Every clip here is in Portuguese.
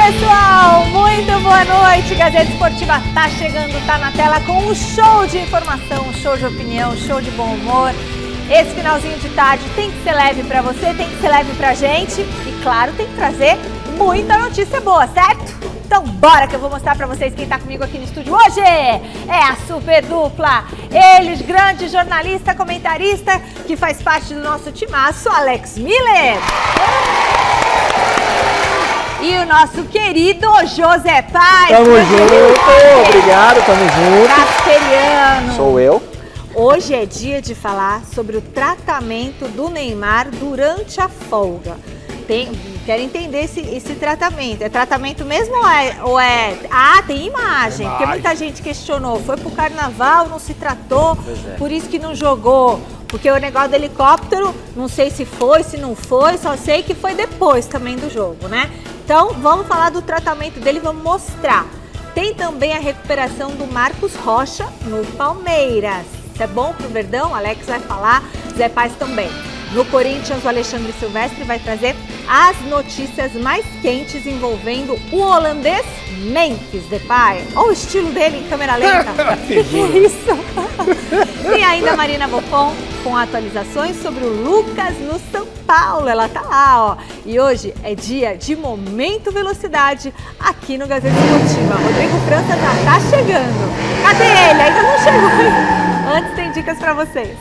pessoal, muito boa noite. Gazeta Esportiva tá chegando, tá na tela com um show de informação, um show de opinião, um show de bom humor. Esse finalzinho de tarde tem que ser leve pra você, tem que ser leve pra gente e, claro, tem que trazer muita notícia boa, certo? Então bora que eu vou mostrar pra vocês quem tá comigo aqui no estúdio hoje. É a super dupla, eles, grande jornalista, comentarista, que faz parte do nosso timaço, Alex Miller. E o nosso querido José Paz. Tamo junto, obrigado, tamo junto. Casteriano. Sou eu. Hoje é dia de falar sobre o tratamento do Neymar durante a folga. Quero entender esse tratamento. É tratamento mesmo ou é... Ah, tem imagem, porque muita gente questionou. Foi pro carnaval, não se tratou, por isso que não jogou. Porque o negócio do helicóptero, não sei se foi, se não foi, só sei que foi depois também do jogo, né? Então, vamos falar do tratamento dele, vamos mostrar. Tem também a recuperação do Marcos Rocha no Palmeiras. Isso é bom pro Verdão? Alex vai falar, Zé Paz também. No Corinthians, o Alexandre Silvestre vai trazer as notícias mais quentes envolvendo o holandês Memphis Depay. Olha o estilo dele em câmera lenta. Que é isso? Tem ainda a Marina Bocon com atualizações sobre o Lucas no São Paulo. Ela tá lá, ó. E hoje é dia de Momento Velocidade aqui no Gazeta Esportiva. Rodrigo França já tá chegando. Cadê ele? Ainda não chegou. Antes tem dicas pra vocês.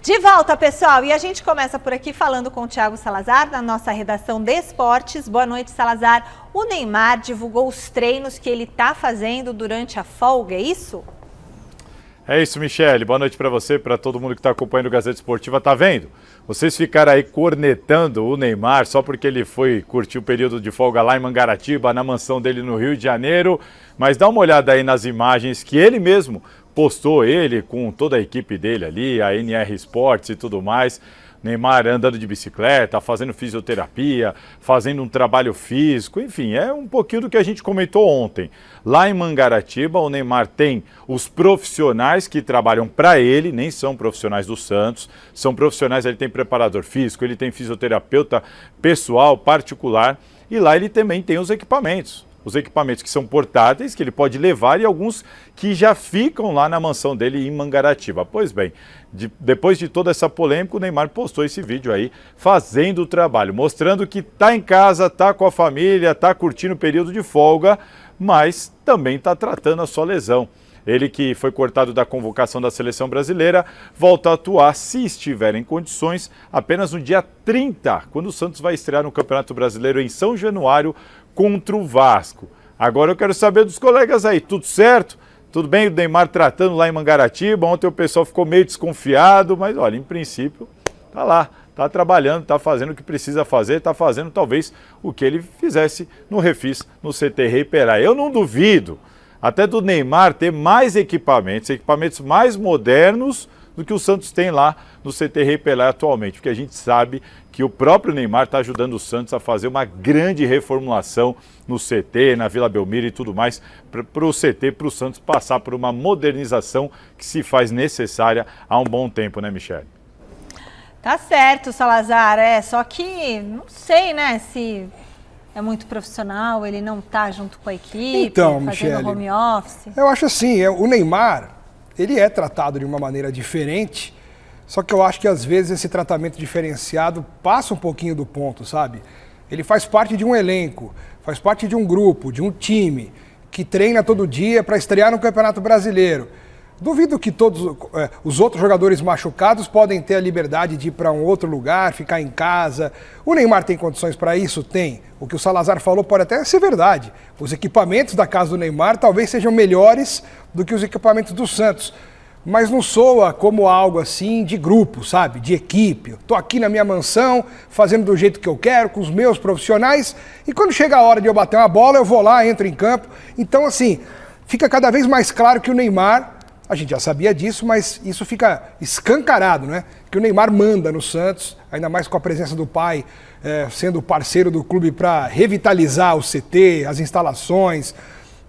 De volta, pessoal, e a gente começa por aqui falando com o Thiago Salazar, da nossa redação de esportes. Boa noite, Salazar. O Neymar divulgou os treinos que ele está fazendo durante a folga, é isso? É isso, Michele. Boa noite para você, para todo mundo que está acompanhando o Gazeta Esportiva. Tá vendo? Vocês ficaram aí cornetando o Neymar só porque ele foi curtir o período de folga lá em Mangaratiba, na mansão dele no Rio de Janeiro. Mas dá uma olhada aí nas imagens que ele mesmo postou, ele com toda a equipe dele ali, a NR Sports e tudo mais. Neymar andando de bicicleta, fazendo fisioterapia, fazendo um trabalho físico, enfim, é um pouquinho do que a gente comentou ontem. Lá em Mangaratiba, o Neymar tem os profissionais que trabalham para ele, nem são profissionais do Santos, são profissionais, ele tem preparador físico, ele tem fisioterapeuta pessoal, particular, e lá ele também tem os equipamentos. Os equipamentos que são portáteis, que ele pode levar, e alguns que já ficam lá na mansão dele em Mangaratiba. Pois bem, depois de toda essa polêmica, o Neymar postou esse vídeo aí, fazendo o trabalho, mostrando que está em casa, está com a família, está curtindo o período de folga, mas também está tratando a sua lesão. Ele que foi cortado da convocação da seleção brasileira, volta a atuar, se estiver em condições, apenas no dia 30, quando o Santos vai estrear no Campeonato Brasileiro em São Januário, contra o Vasco. Agora eu quero saber dos colegas aí, tudo certo? Tudo bem o Neymar tratando lá em Mangaratiba? Ontem o pessoal ficou meio desconfiado, mas olha, em princípio, tá lá, tá trabalhando, tá fazendo o que precisa fazer, tá fazendo talvez o que ele fizesse no Refis, no CT Rei Pelé. Eu não duvido até do Neymar ter mais equipamentos mais modernos do que o Santos tem lá no CT Rei Pelé atualmente, porque a gente sabe que o próprio Neymar está ajudando o Santos a fazer uma grande reformulação no CT, na Vila Belmiro e tudo mais, para o CT, para o Santos passar por uma modernização que se faz necessária há um bom tempo, né, Michele? Tá certo, Salazar, só que não sei, né, se é muito profissional, ele não tá junto com a equipe, então, fazendo Michele, home office. Eu acho assim, o Neymar, ele é tratado de uma maneira diferente, só que eu acho que às vezes esse tratamento diferenciado passa um pouquinho do ponto, sabe? Ele faz parte de um elenco, faz parte de um grupo, de um time que treina todo dia para estrear no Campeonato Brasileiro. Duvido que todos os outros jogadores machucados podem ter a liberdade de ir para um outro lugar, ficar em casa. O Neymar tem condições para isso? Tem. O que o Salazar falou pode até ser verdade. Os equipamentos da casa do Neymar talvez sejam melhores do que os equipamentos do Santos. Mas não soa como algo assim de grupo, sabe? De equipe. Estou aqui na minha mansão, fazendo do jeito que eu quero, com os meus profissionais, e quando chega a hora de eu bater uma bola, eu vou lá, entro em campo. Então, assim, fica cada vez mais claro que o Neymar, a gente já sabia disso, mas isso fica escancarado, né? Que o Neymar manda no Santos, ainda mais com a presença do pai, sendo parceiro do clube para revitalizar o CT, as instalações.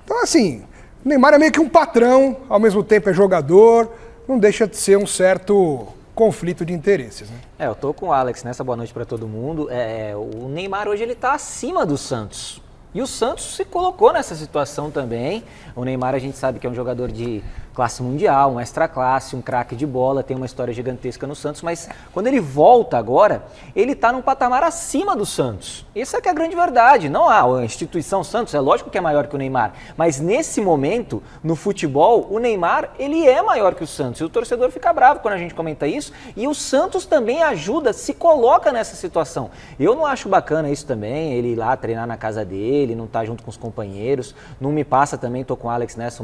Então, assim, o Neymar é meio que um patrão, ao mesmo tempo é jogador, não deixa de ser um certo conflito de interesses, né? Eu tô com o Alex nessa boa noite para todo mundo. O Neymar hoje ele tá acima do Santos. E o Santos se colocou nessa situação também. O Neymar, a gente sabe que é um jogador de classe mundial, um extra classe, um craque de bola, tem uma história gigantesca no Santos, mas quando ele volta agora, ele está num patamar acima do Santos. Essa é que é a grande verdade. Não a instituição Santos, é lógico que é maior que o Neymar, mas nesse momento, no futebol, o Neymar, ele é maior que o Santos. E o torcedor fica bravo quando a gente comenta isso, e o Santos também ajuda, se coloca nessa situação. Eu não acho bacana isso também, ele ir lá treinar na casa dele, não tá junto com os companheiros, não me passa também, tô com o Alex nessa,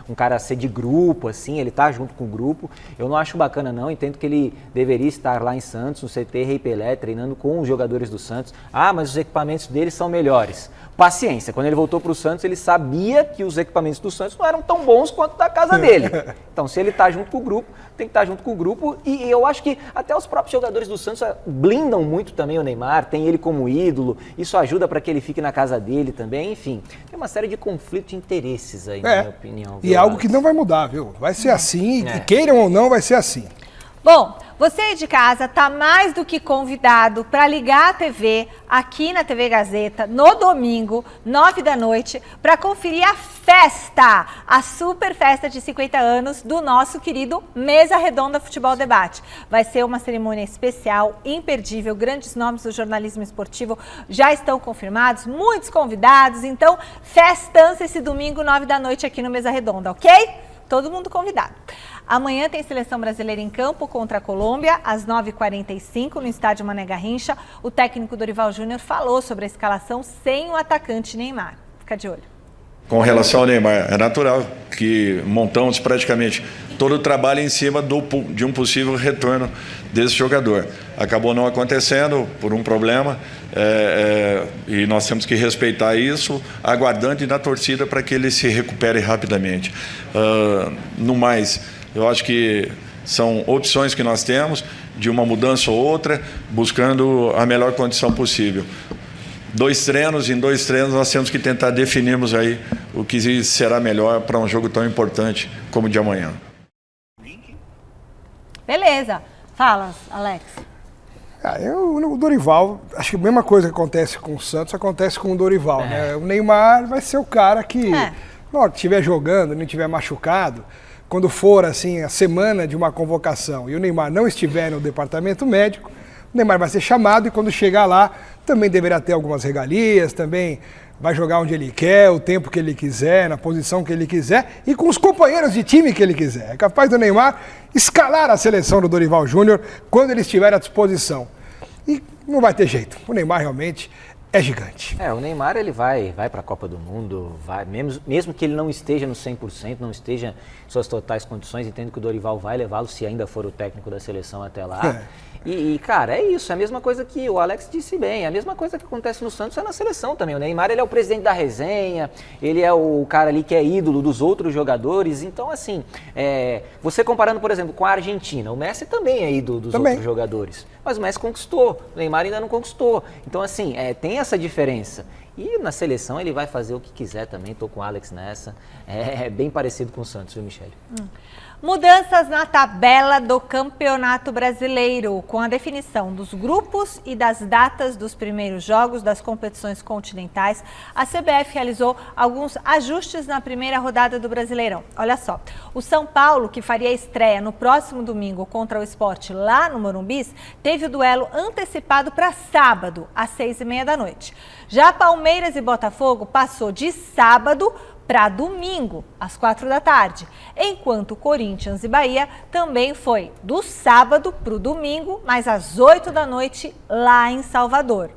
um cara ser de grupo, assim, ele tá junto com o grupo. Eu não acho bacana não, entendo que ele deveria estar lá em Santos, no CT Rei Pelé, treinando com os jogadores do Santos. Ah, mas os equipamentos dele são melhores. Paciência, quando ele voltou para o Santos, ele sabia que os equipamentos do Santos não eram tão bons quanto da casa dele. Então, se ele está junto com o grupo, tem que estar junto com o grupo. E eu acho que até os próprios jogadores do Santos blindam muito também o Neymar, tem ele como ídolo, isso ajuda para que ele fique na casa dele também. Enfim, tem uma série de conflitos de interesses aí, na minha opinião. E é algo que não vai mudar, viu? Vai ser assim, e queiram ou não, vai ser assim. Bom, você aí de casa está mais do que convidado para ligar a TV aqui na TV Gazeta no domingo, 9 da noite, para conferir a festa, a super festa de 50 anos do nosso querido Mesa Redonda Futebol Debate. Vai ser uma cerimônia especial, imperdível, grandes nomes do jornalismo esportivo já estão confirmados, muitos convidados, então festança esse domingo, 9 da noite aqui no Mesa Redonda, ok? Todo mundo convidado. Amanhã tem Seleção Brasileira em campo contra a Colômbia, às 9h45, no estádio Mané Garrincha. O técnico Dorival Júnior falou sobre a escalação sem o atacante Neymar. Fica de olho. Com relação ao Neymar, é natural que montamos praticamente todo o trabalho em cima de um possível retorno desse jogador. Acabou não acontecendo por um problema e nós temos que respeitar isso, aguardando e na torcida para que ele se recupere rapidamente. No mais, eu acho que são opções que nós temos de uma mudança ou outra, buscando a melhor condição possível. Em 2 treinos nós temos que tentar definirmos aí o que será melhor para um jogo tão importante como o de amanhã. Beleza. Fala, Alex. O Dorival, acho que a mesma coisa que acontece com o Santos acontece com o Dorival, né? O Neymar vai ser o cara que, na hora que estiver jogando, não estiver machucado, quando for assim a semana de uma convocação e o Neymar não estiver no departamento médico, o Neymar vai ser chamado e quando chegar lá também deverá ter algumas regalias, também vai jogar onde ele quer, o tempo que ele quiser, na posição que ele quiser e com os companheiros de time que ele quiser. É capaz do Neymar escalar a seleção do Dorival Júnior quando ele estiver à disposição. E não vai ter jeito, o Neymar realmente é gigante. O Neymar ele vai para a Copa do Mundo, vai, mesmo que ele não esteja no 100%, não esteja em suas totais condições, entendo que o Dorival vai levá-lo, se ainda for o técnico da seleção até lá. Cara, é isso, é a mesma coisa que o Alex disse bem, a mesma coisa que acontece no Santos é na seleção também. O Neymar, ele é o presidente da resenha, ele é o cara ali que é ídolo dos outros jogadores, então assim, você comparando, por exemplo, com a Argentina, o Messi também é ídolo dos outros jogadores, mas o Messi conquistou, o Neymar ainda não conquistou, então assim, tem essa diferença. E na seleção ele vai fazer o que quiser também, tô com o Alex nessa, é bem parecido com o Santos, viu, Michele? Mudanças na tabela do Campeonato Brasileiro, com a definição dos grupos e das datas dos primeiros jogos das competições continentais, a CBF realizou alguns ajustes na primeira rodada do Brasileirão. Olha só, o São Paulo, que faria a estreia no próximo domingo contra o Sport lá no Morumbi, teve o duelo antecipado para sábado, às 6h30 da noite. Já Palmeiras e Botafogo passou de sábado para domingo, às 4 da tarde, enquanto Corinthians e Bahia também foi do sábado para o domingo, mas às 8 da noite lá em Salvador.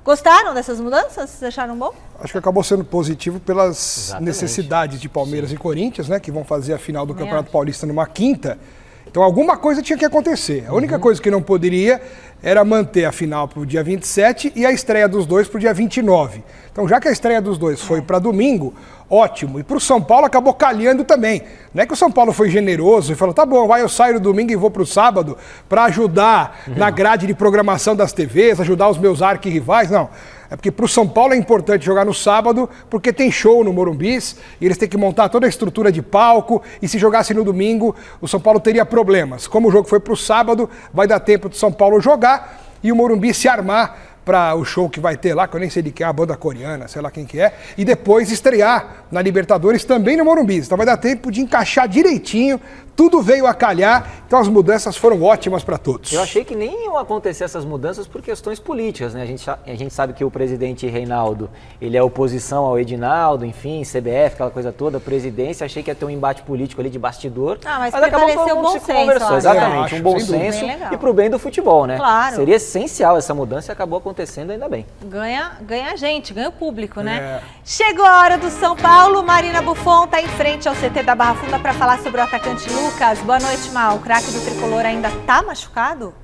Gostaram dessas mudanças? Vocês acharam bom? Acho que acabou sendo positivo pelas necessidades de Palmeiras e Corinthians, né, que vão fazer a final do Campeonato Paulista numa quinta. Então alguma coisa tinha que acontecer. A única coisa que não poderia era manter a final para o dia 27 e a estreia dos dois para o dia 29. Então já que a estreia dos dois foi para domingo, ótimo. E para o São Paulo acabou calhando também. Não é que o São Paulo foi generoso e falou, tá bom, eu saio no domingo e vou para o sábado para ajudar na grade de programação das TVs, ajudar os meus arquirrivais. Não. É porque para o São Paulo é importante jogar no sábado, porque tem show no Morumbi, e eles têm que montar toda a estrutura de palco, e se jogasse no domingo, o São Paulo teria problemas. Como o jogo foi para o sábado, vai dar tempo do São Paulo jogar e o Morumbi se armar para o show que vai ter lá, que eu nem sei de que é, a banda coreana, sei lá quem que é, e depois estrear na Libertadores também no Morumbi. Então vai dar tempo de encaixar direitinho, tudo veio a calhar, então as mudanças foram ótimas para todos. Eu achei que nem iam acontecer essas mudanças por questões políticas, né? A gente sabe que o presidente Reinaldo, ele é oposição ao Edinaldo, enfim, CBF, aquela coisa toda, presidência, achei que ia ter um embate político ali de bastidor. Mas acabou prevaleceu todo o mundo bom se senso, conversou. acho. Exatamente, Eu um bom acho, sem dúvida. senso Bem legal. e pro bem do futebol, né? Claro. Seria essencial essa mudança e acabou acontecendo ainda bem. Ganha a gente, ganha o público, né? É. Chegou a hora do São Paulo. Marina Buffon tá em frente ao CT da Barra Funda para falar sobre o atacante Lucas. Boa noite, Mal. O craque do tricolor ainda tá machucado?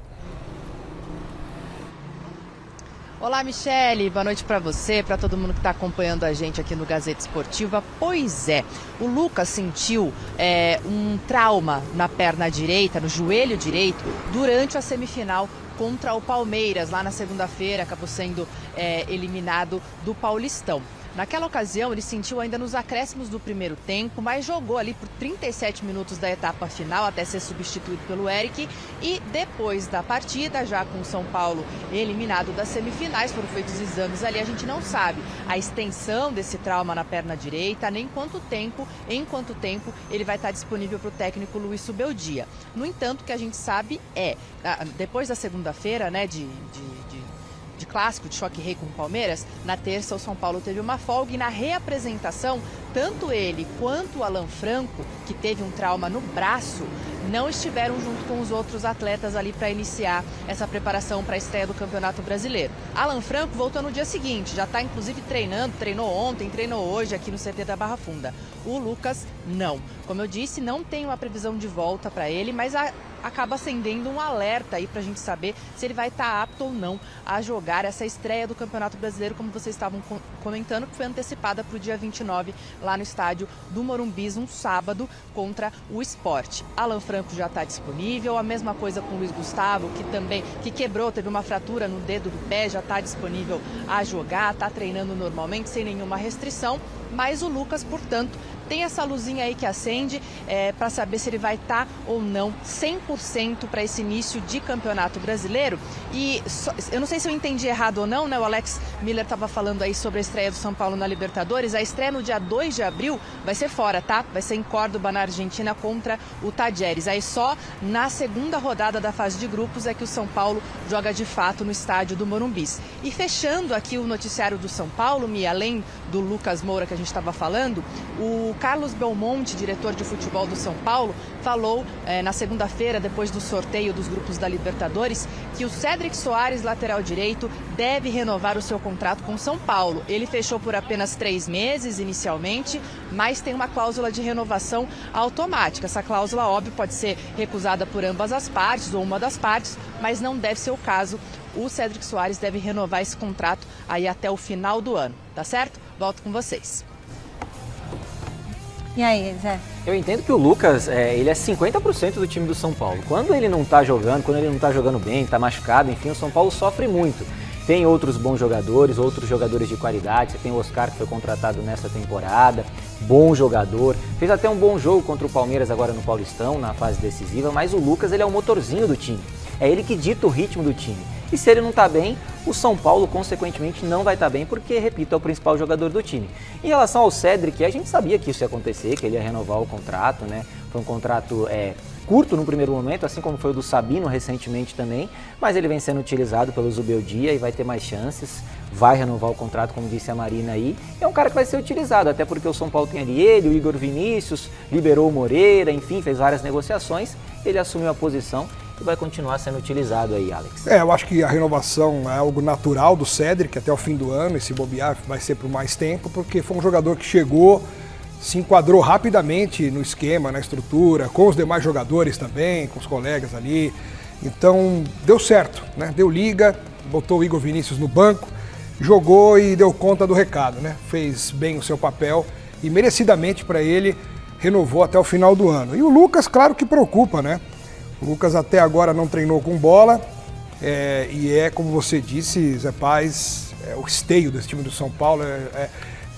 Olá, Michele. Boa noite para você, para todo mundo que está acompanhando a gente aqui no Gazeta Esportiva. Pois é, o Lucas sentiu um trauma na perna direita, no joelho direito, durante a semifinal contra o Palmeiras, lá na segunda-feira, acabou sendo eliminado do Paulistão. Naquela ocasião, ele sentiu ainda nos acréscimos do primeiro tempo, mas jogou ali por 37 minutos da etapa final até ser substituído pelo Eric. E depois da partida, já com o São Paulo eliminado das semifinais, foram feitos exames ali, a gente não sabe a extensão desse trauma na perna direita, nem em quanto tempo ele vai estar disponível para o técnico Luiz Subeldia. No entanto, o que a gente sabe depois da segunda-feira, né, de clássico, de choque rei com o Palmeiras, na terça o São Paulo teve uma folga e na reapresentação, tanto ele quanto o Alan Franco, que teve um trauma no braço, não estiveram junto com os outros atletas ali para iniciar essa preparação para a estreia do Campeonato Brasileiro. Alan Franco voltou no dia seguinte, já está inclusive treinando, treinou ontem, treinou hoje aqui no CT da Barra Funda. O Lucas não. Como eu disse, não tem uma previsão de volta para ele, mas acaba acendendo um alerta aí para a gente saber se ele vai estar apto ou não a jogar essa estreia do Campeonato Brasileiro, como vocês estavam comentando, que foi antecipada para o dia 29, lá no estádio do Morumbi, um sábado, contra o Sport. Alan Franco já está disponível, a mesma coisa com o Luiz Gustavo, que quebrou, teve uma fratura no dedo do pé, já está disponível a jogar, está treinando normalmente, sem nenhuma restrição, mas o Lucas, portanto, tem essa luzinha aí que acende para saber se ele vai estar ou não 100% para esse início de Campeonato Brasileiro. E eu não sei se eu entendi errado ou não, né? O Alex Miller estava falando aí sobre a estreia do São Paulo na Libertadores. A estreia no dia 2 de abril vai ser fora, tá? Vai ser em Córdoba, na Argentina, contra o Tajeres. Aí só na segunda rodada da fase de grupos é que o São Paulo joga de fato no estádio do Morumbi. E fechando aqui o noticiário do São Paulo, além do Lucas Moura que a gente estava falando, o Carlos Belmonte, diretor de futebol do São Paulo, falou na segunda-feira, depois do sorteio dos grupos da Libertadores, que o Cédric Soares, lateral direito, deve renovar o seu contrato com o São Paulo. Ele fechou por apenas 3 meses inicialmente, mas tem uma cláusula de renovação automática. Essa cláusula, óbvio, pode ser recusada por ambas as partes ou uma das partes, mas não deve ser o caso. O Cédric Soares deve renovar esse contrato aí até o final do ano, tá certo? Volto com vocês. E aí, Zé? Eu entendo que o Lucas, ele é 50% do time do São Paulo. Quando ele não tá jogando bem, tá machucado, enfim, o São Paulo sofre muito. Tem outros bons jogadores, outros jogadores de qualidade. Você tem o Oscar, que foi contratado nessa temporada, bom jogador. Fez até um bom jogo contra o Palmeiras agora no Paulistão, na fase decisiva, mas o Lucas, ele é o motorzinho do time. É ele que dita o ritmo do time. E se ele não está bem, o São Paulo, consequentemente, não vai estar bem, porque, repito, é o principal jogador do time. Em relação ao Cédric, a gente sabia que isso ia acontecer, que ele ia renovar o contrato, né? Foi um contrato curto no primeiro momento, assim como foi o do Sabino recentemente também, mas ele vem sendo utilizado pelo Zubeldia e vai ter mais chances, vai renovar o contrato, como disse a Marina aí. É um cara que vai ser utilizado, até porque o São Paulo tem ali ele, o Igor Vinícius, liberou o Moreira, enfim, fez várias negociações, ele assumiu a posição e vai continuar sendo utilizado aí, Alex. Eu acho que a renovação é algo natural do Cédric até o fim do ano, esse bobear vai ser por mais tempo, porque foi um jogador que chegou, se enquadrou rapidamente no esquema, na estrutura, com os demais jogadores também, com os colegas ali. Então, deu certo, né? Deu liga, botou o Igor Vinícius no banco, jogou e deu conta do recado, né? Fez bem o seu papel e merecidamente para ele renovou até o final do ano. E o Lucas, claro que preocupa, né? O Lucas até agora não treinou com bola e como você disse, Zé Paz, o esteio desse time do São Paulo,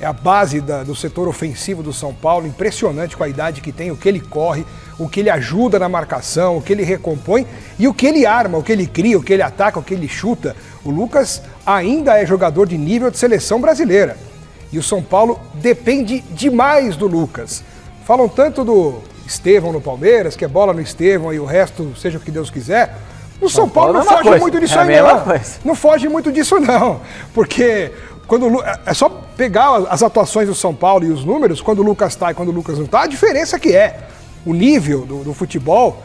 é a base do setor ofensivo do São Paulo, impressionante com a idade que tem, o que ele corre, o que ele ajuda na marcação, o que ele recompõe e o que ele arma, o que ele cria, o que ele ataca, o que ele chuta, O Lucas ainda é jogador de nível de seleção brasileira. E o São Paulo depende demais do Lucas. Falam tanto do Estevão no Palmeiras, que é bola no Estevão e o resto, seja o que Deus quiser. O São Paulo não foge muito disso aí, não. Não foge muito disso, não. Porque é só pegar as atuações do São Paulo e os números, quando o Lucas está e quando o Lucas não está, a diferença que é. O nível do futebol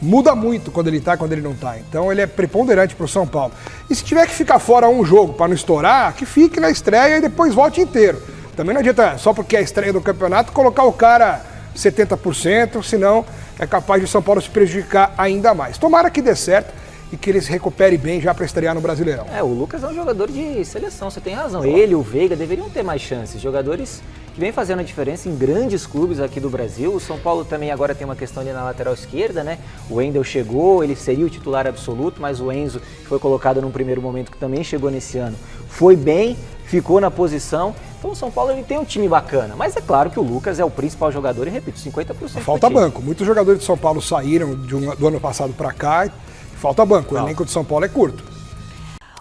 muda muito quando ele está e quando ele não está. Então ele é preponderante para o São Paulo. E se tiver que ficar fora um jogo para não estourar, que fique na estreia e depois volte inteiro. Também não adianta, só porque é a estreia do campeonato, colocar o cara 70%, senão é capaz de o São Paulo se prejudicar ainda mais. Tomara que dê certo e que ele se recupere bem já para estrear no Brasileirão. O Lucas é um jogador de seleção, você tem razão. Ele e o Veiga deveriam ter mais chances. Jogadores que vêm fazendo a diferença em grandes clubes aqui do Brasil. O São Paulo também agora tem uma questão ali na lateral esquerda, né? O Wendel chegou, ele seria o titular absoluto, mas o Enzo, que foi colocado num primeiro momento, que também chegou nesse ano, foi bem, ficou na posição. Então o São Paulo ele tem um time bacana, mas é claro que o Lucas é o principal jogador e, repito, 50% falta banco. Muitos jogadores de São Paulo saíram do ano passado para cá. Falta banco, o elenco de São Paulo é curto.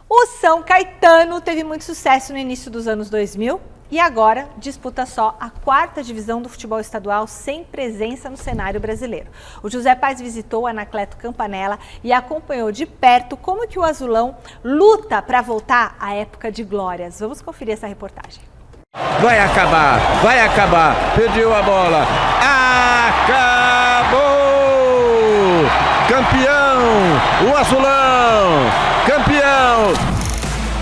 O São Caetano teve muito sucesso no início dos anos 2000 e agora disputa só a 4ª divisão do futebol estadual sem presença no cenário brasileiro. O José Paz visitou o Anacleto Campanella e acompanhou de perto como que o Azulão luta para voltar à época de glórias. Vamos conferir essa reportagem. Vai acabar, perdeu a bola, acabou! Campeão, o Azulão, campeão!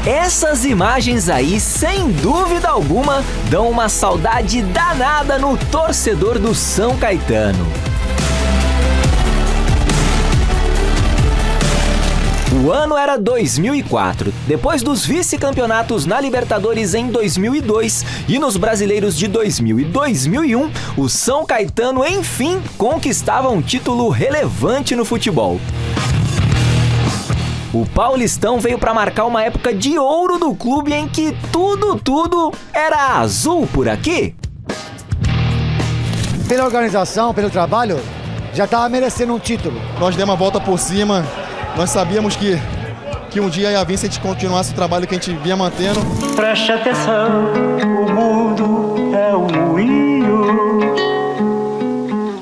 Essas imagens aí, sem dúvida alguma, dão uma saudade danada no torcedor do São Caetano. O ano era 2004. Depois dos vice-campeonatos na Libertadores em 2002 e nos Brasileiros de 2000 e 2001, o São Caetano, enfim, conquistava um título relevante no futebol. O Paulistão veio para marcar uma época de ouro do clube em que tudo era azul por aqui. Pela organização, pelo trabalho, já estava merecendo um título. Nós demos a volta por cima. Nós sabíamos que um dia ia vir se a gente continuasse o trabalho que a gente vinha mantendo. Preste atenção, o mundo é um moinho,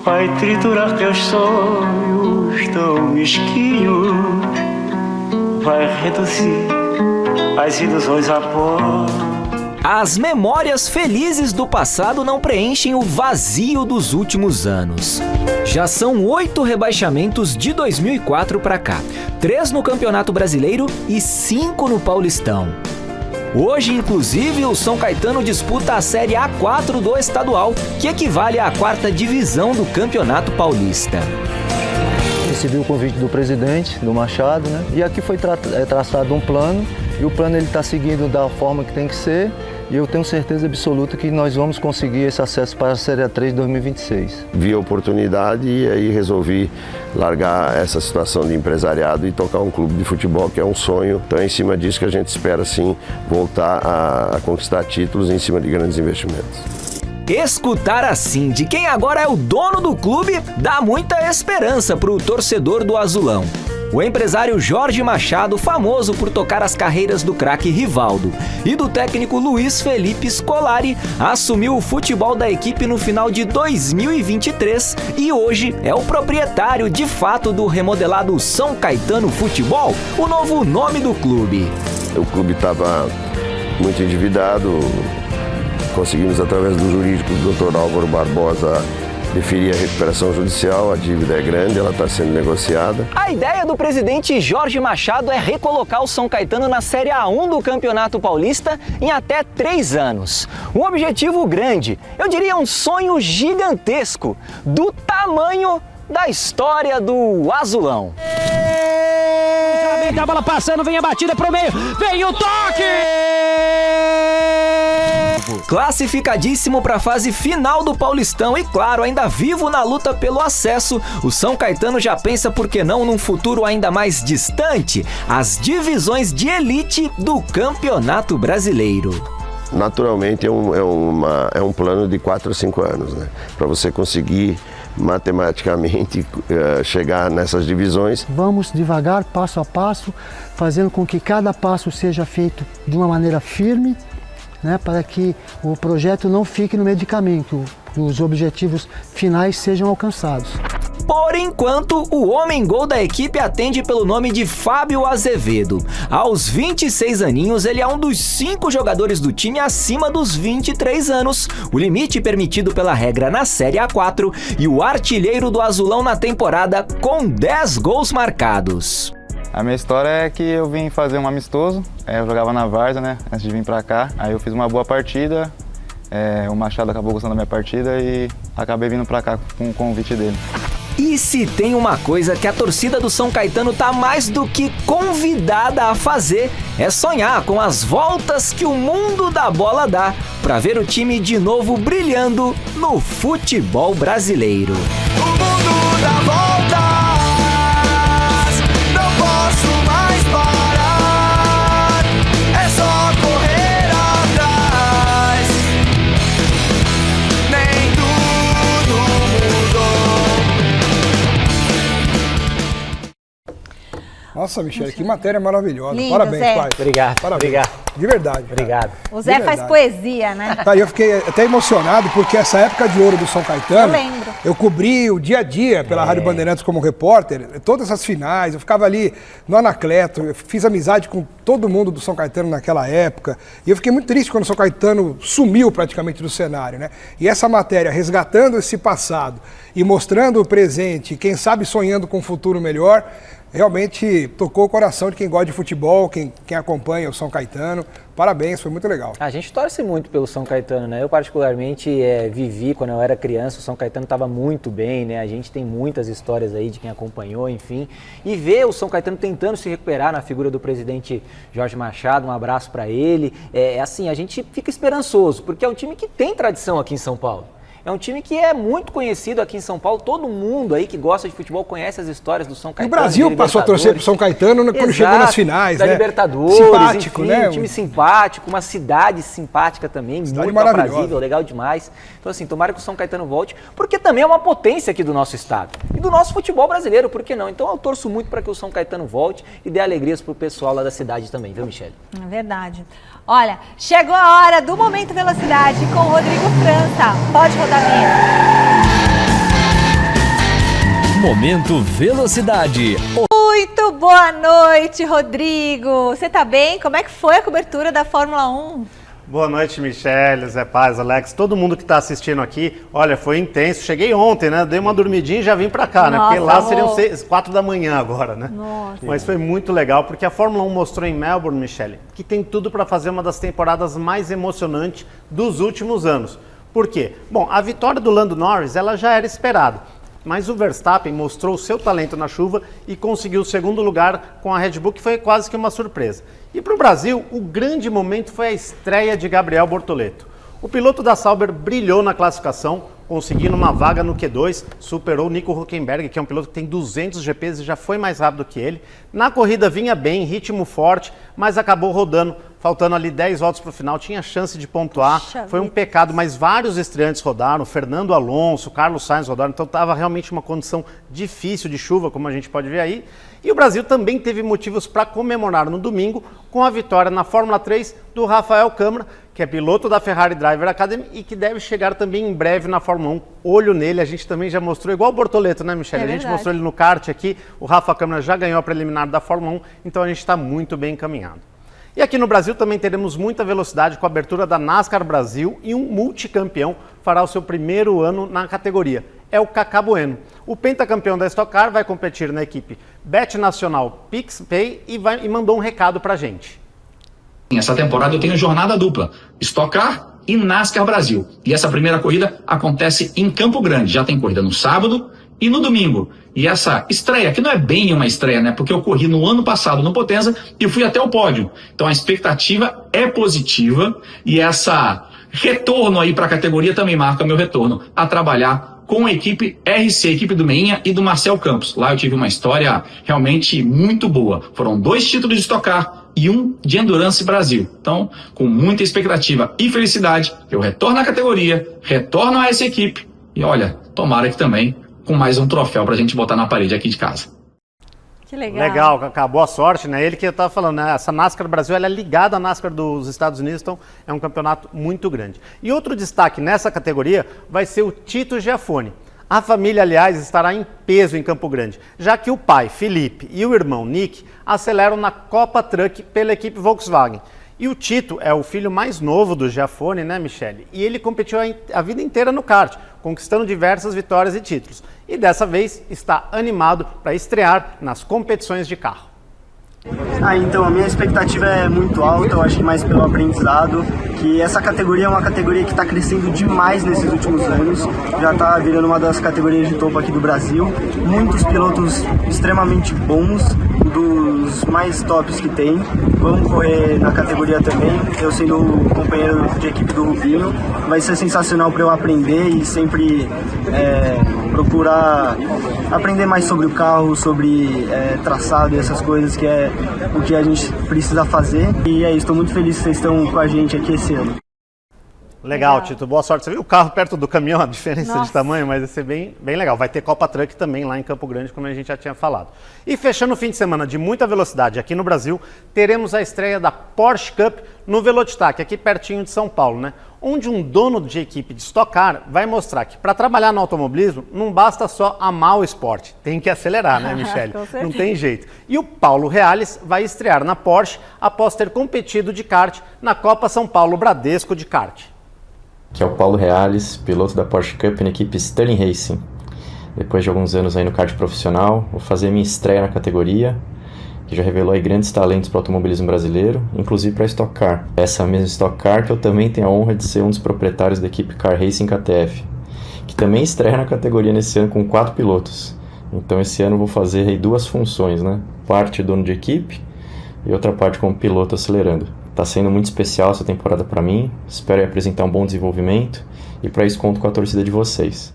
vai triturar teus sonhos tão mesquinhos, vai reduzir as ilusões a pó. As memórias felizes do passado não preenchem o vazio dos últimos anos. Já são 8 rebaixamentos de 2004 para cá, 3 no Campeonato Brasileiro e 5 no Paulistão. Hoje, inclusive, o São Caetano disputa a Série A4 do estadual, que equivale à 4ª divisão do Campeonato Paulista. Recebi o convite do presidente, do Machado, né? E aqui foi traçado um plano, e o plano ele está seguindo da forma que tem que ser, e eu tenho certeza absoluta que nós vamos conseguir esse acesso para a Série A3 de 2026. Vi a oportunidade e aí resolvi largar essa situação de empresariado e tocar um clube de futebol, que é um sonho. Então é em cima disso que a gente espera, sim, voltar a conquistar títulos em cima de grandes investimentos. Escutar assim de quem agora é o dono do clube dá muita esperança para o torcedor do Azulão. O empresário Jorge Machado, famoso por tocar as carreiras do craque Rivaldo, e do técnico Luiz Felipe Scolari, assumiu o futebol da equipe no final de 2023 e hoje é o proprietário de fato do remodelado São Caetano Futebol, o novo nome do clube. O clube estava muito endividado, conseguimos através do jurídico do Dr. Álvaro Barbosa deferir a recuperação judicial, a dívida é grande, ela está sendo negociada. A ideia do presidente Jorge Machado é recolocar o São Caetano na Série A1 do Campeonato Paulista em até 3 anos. Um objetivo grande, eu diria um sonho gigantesco, do tamanho da história do Azulão. A bola passando, vem a batida pro meio, vem o toque! Classificadíssimo para a fase final do Paulistão e, claro, ainda vivo na luta pelo acesso, o São Caetano já pensa, por que não, num futuro ainda mais distante, as divisões de elite do Campeonato Brasileiro. Naturalmente é um plano de 4 a 5 anos, né? Para você conseguir matematicamente chegar nessas divisões. Vamos devagar, passo a passo, fazendo com que cada passo seja feito de uma maneira firme, né, para que o projeto não fique no meio de caminho, que os objetivos finais sejam alcançados. Por enquanto, o homem-gol da equipe atende pelo nome de Fábio Azevedo. Aos 26 aninhos, ele é um dos 5 jogadores do time acima dos 23 anos, o limite permitido pela regra na Série A4, e o artilheiro do Azulão na temporada com 10 gols marcados. A minha história é que eu vim fazer um amistoso, eu jogava na Várzea, né, antes de vir pra cá, aí eu fiz uma boa partida, o Machado acabou gostando da minha partida e acabei vindo pra cá com o convite dele. E se tem uma coisa que a torcida do São Caetano tá mais do que convidada a fazer, é sonhar com as voltas que o mundo da bola dá para ver o time de novo brilhando no futebol brasileiro. O mundo dá voltas, não posso mais parar, é só correr atrás, nem tudo mudou. Nossa, Michele, que matéria maravilhosa. Lindo, Parabéns, Zé. pai. Obrigado, Parabéns. obrigado. De verdade. Obrigado. O Zé faz poesia, né? Tá, eu fiquei até emocionado porque essa época de ouro do São Caetano, Eu lembro. eu cobri o dia a dia pela Rádio Bandeirantes como repórter, todas as finais, eu ficava ali no Anacleto, eu fiz amizade com todo mundo do São Caetano naquela época, e eu fiquei muito triste quando o São Caetano sumiu praticamente do cenário, né? E essa matéria, resgatando esse passado e mostrando o presente, quem sabe sonhando com um futuro melhor, realmente tocou o coração de quem gosta de futebol, quem acompanha o São Caetano. Parabéns, foi muito legal. A gente torce muito pelo São Caetano, né? Eu particularmente vivi quando eu era criança, o São Caetano estava muito bem, né? A gente tem muitas histórias aí de quem acompanhou, enfim. E ver o São Caetano tentando se recuperar na figura do presidente Jorge Machado, um abraço para ele. Assim, a gente fica esperançoso, porque é um time que tem tradição aqui em São Paulo. É um time que é muito conhecido aqui em São Paulo. Todo mundo aí que gosta de futebol conhece as histórias do São Caetano. O Brasil passou a torcer pro São Caetano quando chegou nas finais, da né? Libertadores, Simpático, enfim, né? Um time simpático, uma cidade simpática também, muito aprazível, legal demais. Então assim, tomara que o São Caetano volte, porque também é uma potência aqui do nosso estado e do nosso futebol brasileiro, por que não? Então eu torço muito para que o São Caetano volte e dê alegrias pro pessoal lá da cidade também, viu, Michele? É verdade. Olha, chegou a hora do Momento Velocidade com o Rodrigo França. Pode rodar a vinheta. Momento Velocidade. Muito boa noite, Rodrigo. Você tá bem? Como é que foi a cobertura da Fórmula 1? Boa noite, Michele, Zé Paz, Alex, todo mundo que está assistindo aqui. Olha, foi intenso. Cheguei ontem, né? Dei uma dormidinha e já vim para cá, né? Porque lá seriam 4 da manhã agora, né? Nossa. Mas foi muito legal, porque a Fórmula 1 mostrou em Melbourne, Michele, que tem tudo para fazer uma das temporadas mais emocionantes dos últimos anos. Por quê? Bom, a vitória do Lando Norris, ela já era esperada. Mas o Verstappen mostrou o seu talento na chuva e conseguiu o segundo lugar com a Red Bull, que foi quase que uma surpresa. E para o Brasil, o grande momento foi a estreia de Gabriel Bortoleto. O piloto da Sauber brilhou na classificação, conseguindo uma vaga no Q2, superou o Nico Hülkenberg, que é um piloto que tem 200 GPs e já foi mais rápido que ele. Na corrida vinha bem, ritmo forte, mas acabou rodando, faltando ali 10 voltas para o final, tinha chance de pontuar, foi um pecado, mas vários estreantes rodaram, Fernando Alonso, Carlos Sainz rodaram, então estava realmente uma condição difícil de chuva, como a gente pode ver aí. E o Brasil também teve motivos para comemorar no domingo com a vitória na Fórmula 3 do Rafael Câmara, que é piloto da Ferrari Driver Academy e que deve chegar também em breve na Fórmula 1. Olho nele, a gente também já mostrou, igual o Bortoleto, né, Michele? A gente mostrou ele no kart aqui, o Rafa Câmara já ganhou a preliminar da Fórmula 1, então a gente está muito bem encaminhado. E aqui no Brasil também teremos muita velocidade com a abertura da NASCAR Brasil e um multicampeão fará o seu primeiro ano na categoria. É o Cacá Bueno. O pentacampeão da Stock Car vai competir na equipe Bet Nacional PixPay e mandou um recado pra gente. Essa temporada eu tenho jornada dupla, Stock Car e NASCAR Brasil. E essa primeira corrida acontece em Campo Grande. Já tem corrida no sábado e no domingo. E essa estreia, que não é bem uma estreia, né? Porque eu corri no ano passado no Potenza e fui até o pódio. Então a expectativa é positiva e essa retorno aí para a categoria também marca meu retorno a trabalhar com a equipe RC, equipe do Meinha e do Marcel Campos. Lá eu tive uma história realmente muito boa. Foram 2 títulos de Stock Car e 1 de Endurance Brasil. Então, com muita expectativa e felicidade, eu retorno à categoria, retorno a essa equipe e olha, tomara que também com mais um troféu para a gente botar na parede aqui de casa. Que legal. Legal, Cacá, boa sorte, né? Ele que eu estava falando, né? Essa NASCAR Brasil, ela é ligada à NASCAR dos Estados Unidos, então é um campeonato muito grande. E outro destaque nessa categoria vai ser o Tito Giafone. A família, aliás, estará em peso em Campo Grande, já que o pai, Felipe, e o irmão, Nick, aceleram na Copa Truck pela equipe Volkswagen. E o Tito é o filho mais novo do Giafone, né, Michele? E ele competiu a vida inteira no kart, conquistando diversas vitórias e títulos. E dessa vez está animado para estrear nas competições de carro. Então, a minha expectativa é muito alta, eu acho que mais pelo aprendizado, que essa categoria é uma categoria que está crescendo demais nesses últimos anos, já está virando uma das categorias de topo aqui do Brasil, muitos pilotos extremamente bons, dos mais tops que tem, vamos correr na categoria também, eu sendo o companheiro de equipe do Rubinho, vai ser sensacional para eu aprender e sempre procurar aprender mais sobre o carro, sobre traçado e essas coisas, que é o que a gente precisa fazer. E é isso, estou muito feliz que vocês estão com a gente aqui esse ano. Legal, Tito, boa sorte. Você viu o carro perto do caminhão, a diferença de tamanho, mas vai ser bem legal. Vai ter Copa Truck também lá em Campo Grande, como a gente já tinha falado. E fechando o fim de semana de muita velocidade aqui no Brasil, teremos a estreia da Porsche Cup no Velocitar, aqui pertinho de São Paulo, né? Onde um dono de equipe de Stock Car vai mostrar que para trabalhar no automobilismo não basta só amar o esporte, tem que acelerar, né, Michele? Não tem jeito. E o Paulo Reales vai estrear na Porsche após ter competido de kart na Copa São Paulo Bradesco de kart. Que é o Paulo Reales, piloto da Porsche Cup na equipe Sterling Racing. Depois de alguns anos aí no kart profissional, vou fazer minha estreia na categoria, que já revelou aí grandes talentos para o automobilismo brasileiro, inclusive para a Stock Car. Essa mesma Stock Car que eu também tenho a honra de ser um dos proprietários da equipe Car Racing KTF, que também estreia na categoria nesse ano com 4 pilotos. Então esse ano eu vou fazer aí 2 funções, né? Parte dono de equipe e outra parte como piloto acelerando. Está sendo muito especial essa temporada para mim, espero apresentar um bom desenvolvimento e para isso conto com a torcida de vocês.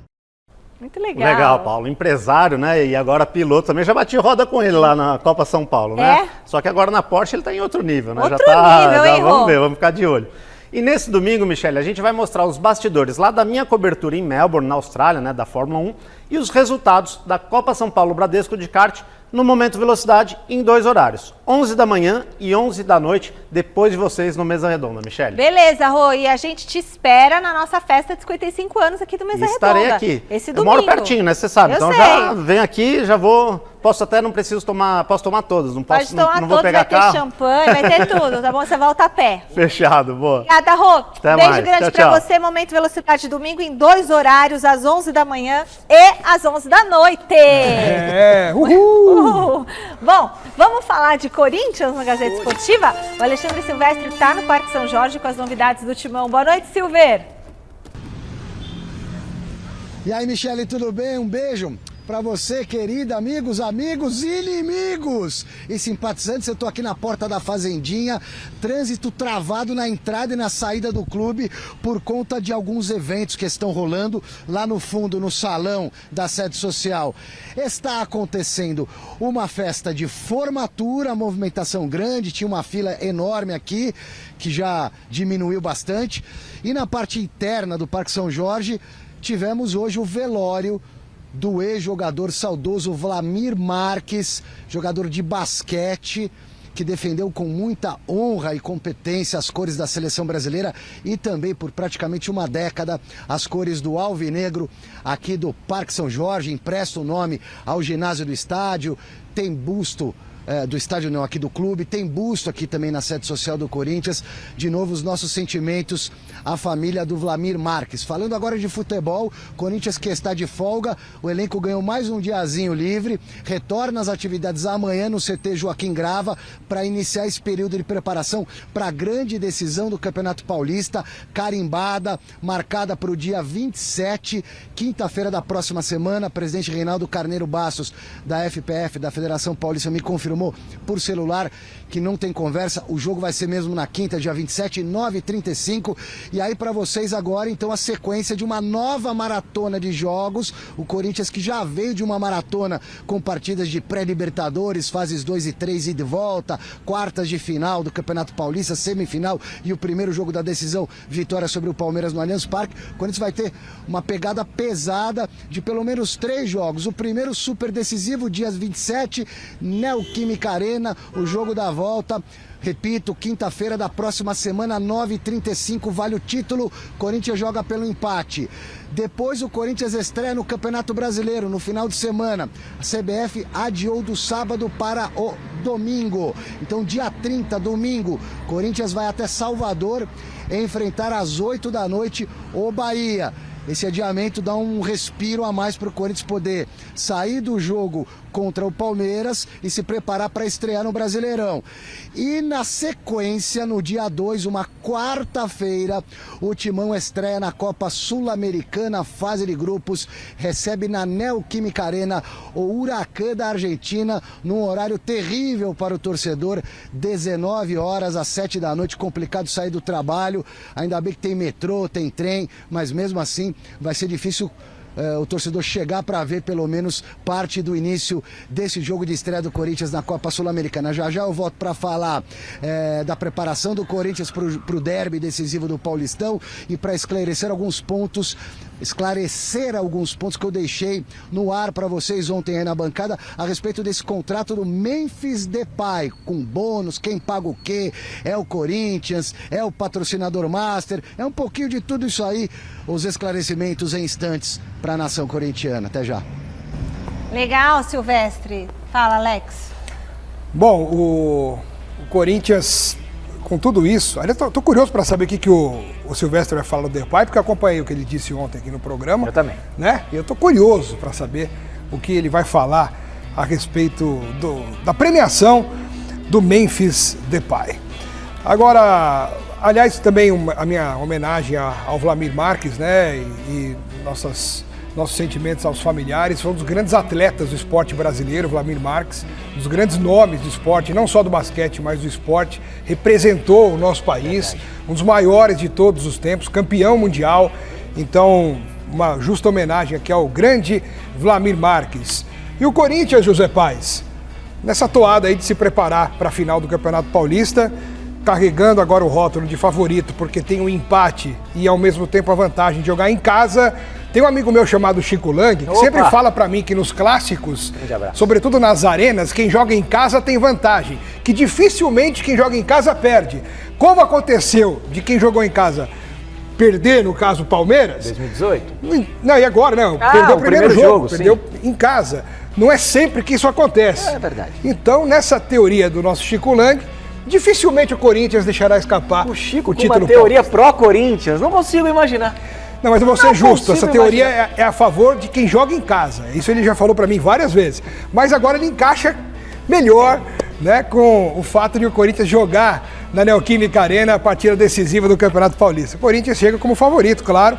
Muito legal. Legal, Paulo. Empresário, né? E agora piloto também. Já bati roda com ele lá na Copa São Paulo, né? Só que agora na Porsche ele está em outro nível, né? Outro nível, hein, vamos ver, vamos ficar de olho. E nesse domingo, Michele, a gente vai mostrar os bastidores lá da minha cobertura em Melbourne, na Austrália, né? Da Fórmula 1, e os resultados da Copa São Paulo Bradesco de kart no Momento Velocidade em 2 horários, 11 da manhã e 11 da noite, depois de vocês no Mesa Redonda, Michele. Beleza, Rô, e a gente te espera na nossa festa de 55 anos aqui do Mesa Redonda. Estarei aqui. Esse Eu domingo. moro pertinho, né? Você sabe. Então sei. já venho aqui, já vou. Posso até, não preciso tomar, posso tomar todas. Não posso, Pode tomar não vou todos, pegar vai ter carro. champanhe, vai ter tudo, tá bom? Você volta a pé. Fechado, boa. Obrigada, Rô. Até Beijo mais. grande Tchau, pra tchau. você. Momento Velocidade domingo em 2 horários, às 11 da manhã e às 11 da noite. Uhul! Bom, vamos falar de Corinthians na Gazeta Esportiva? O Alexandre Silvestre está no Parque São Jorge com as novidades do Timão. Boa noite, Silver. E aí, Michele, tudo bem? Um beijo pra você, querida, amigos e inimigos e simpatizantes. Eu tô aqui na porta da Fazendinha, trânsito travado na entrada e na saída do clube por conta de alguns eventos que estão rolando lá no fundo, no salão da sede social. Está acontecendo uma festa de formatura, movimentação grande, tinha uma fila enorme aqui, que já diminuiu bastante. E na parte interna do Parque São Jorge, tivemos hoje o velório do ex-jogador saudoso Vlamir Marques, jogador de basquete, que defendeu com muita honra e competência as cores da seleção brasileira e também por praticamente uma década as cores do Alvinegro aqui do Parque São Jorge. Empresta o nome ao ginásio do estádio, tem busto do estádio não, aqui do clube, tem busto aqui também na sede social do Corinthians. De novo, os nossos sentimentos à família do Vlamir Marques. Falando agora de futebol, Corinthians que está de folga, o elenco ganhou mais um diazinho livre, retorna às atividades amanhã no CT Joaquim Grava para iniciar esse período de preparação para a grande decisão do Campeonato Paulista, carimbada, marcada para o dia 27, quinta-feira da próxima semana. Presidente Reinaldo Carneiro Bastos, da FPF, da Federação Paulista, me confirmou informou por celular que não tem conversa. O jogo vai ser mesmo na quinta, dia 27, 9h35. E aí para vocês agora, então, a sequência de uma nova maratona de jogos. O Corinthians, que já veio de uma maratona com partidas de pré-libertadores, fases 2 e 3 e de volta, quartas de final do Campeonato Paulista, semifinal e o primeiro jogo da decisão, vitória sobre o Palmeiras no Allianz Parque. O Corinthians vai ter uma pegada pesada de pelo menos 3 jogos. O primeiro super decisivo, dias 27, Neoquímica Arena, o jogo da volta. Repito, quinta-feira da próxima semana, 9h35, vale o título. Corinthians joga pelo empate. Depois o Corinthians estreia no Campeonato Brasileiro, no final de semana. A CBF adiou do sábado para o domingo. Então, dia 30, domingo, Corinthians vai até Salvador enfrentar às 8 da noite o Bahia. Esse adiamento dá um respiro a mais para o Corinthians poder sair do jogo contra o Palmeiras e se preparar para estrear no Brasileirão. E na sequência, no dia 2, uma quarta-feira, o Timão estreia na Copa Sul-Americana, fase de grupos, recebe na Neoquímica Arena o Huracán da Argentina, num horário terrível para o torcedor, 19 horas às 7 da noite, complicado sair do trabalho, ainda bem que tem metrô, tem trem, mas mesmo assim vai ser difícil o torcedor chegar para ver pelo menos parte do início desse jogo de estreia do Corinthians na Copa Sul-Americana. Já já eu volto para falar da preparação do Corinthians para o derby decisivo do Paulistão e para esclarecer alguns pontos que eu deixei no ar para vocês ontem aí na bancada a respeito desse contrato do Memphis Depay, com bônus, quem paga o quê, é o Corinthians, é o patrocinador master, é um pouquinho de tudo isso aí, os esclarecimentos em instantes para a nação corintiana. Até já. Legal, Silvestre. Fala, Alex. Bom, o Corinthians, com tudo isso, aliás, tô curioso para saber o que o Silvestre vai falar do Depay, porque eu acompanhei o que ele disse ontem aqui no programa. Eu também. Né? E eu tô curioso para saber o que ele vai falar a respeito da premiação do Memphis Depay. Agora, aliás, também a minha homenagem ao Wlamir Marques, né? E nossos sentimentos aos familiares. Foi um dos grandes atletas do esporte brasileiro, Wlamir Marques, um dos grandes nomes do esporte, não só do basquete, mas do esporte. Representou o nosso país, um dos maiores de todos os tempos, campeão mundial. Então, uma justa homenagem aqui ao grande Wlamir Marques. E o Corinthians, José Paes, nessa toada aí de se preparar para a final do Campeonato Paulista, carregando agora o rótulo de favorito, porque tem um empate e ao mesmo tempo a vantagem de jogar em casa. Tem um amigo meu chamado Chico Lang, que sempre fala pra mim que nos clássicos, sobretudo nas arenas, quem joga em casa tem vantagem, que dificilmente quem joga em casa perde. Como aconteceu de quem jogou em casa perder, no caso, o Palmeiras... 2018? Não, e agora, não. Perdeu o primeiro jogo, perdeu em casa. Não é sempre que isso acontece. É verdade. Então, nessa teoria do nosso Chico Lang, dificilmente o Corinthians deixará escapar o Chico o título. Com uma teoria pró-Corinthians, não consigo imaginar. Não, mas eu vou ser justo, essa teoria é a favor de quem joga em casa. Isso ele já falou para mim várias vezes. Mas agora ele encaixa melhor, né, com o fato de o Corinthians jogar na Neoquímica Arena a partida decisiva do Campeonato Paulista. O Corinthians chega como favorito, claro,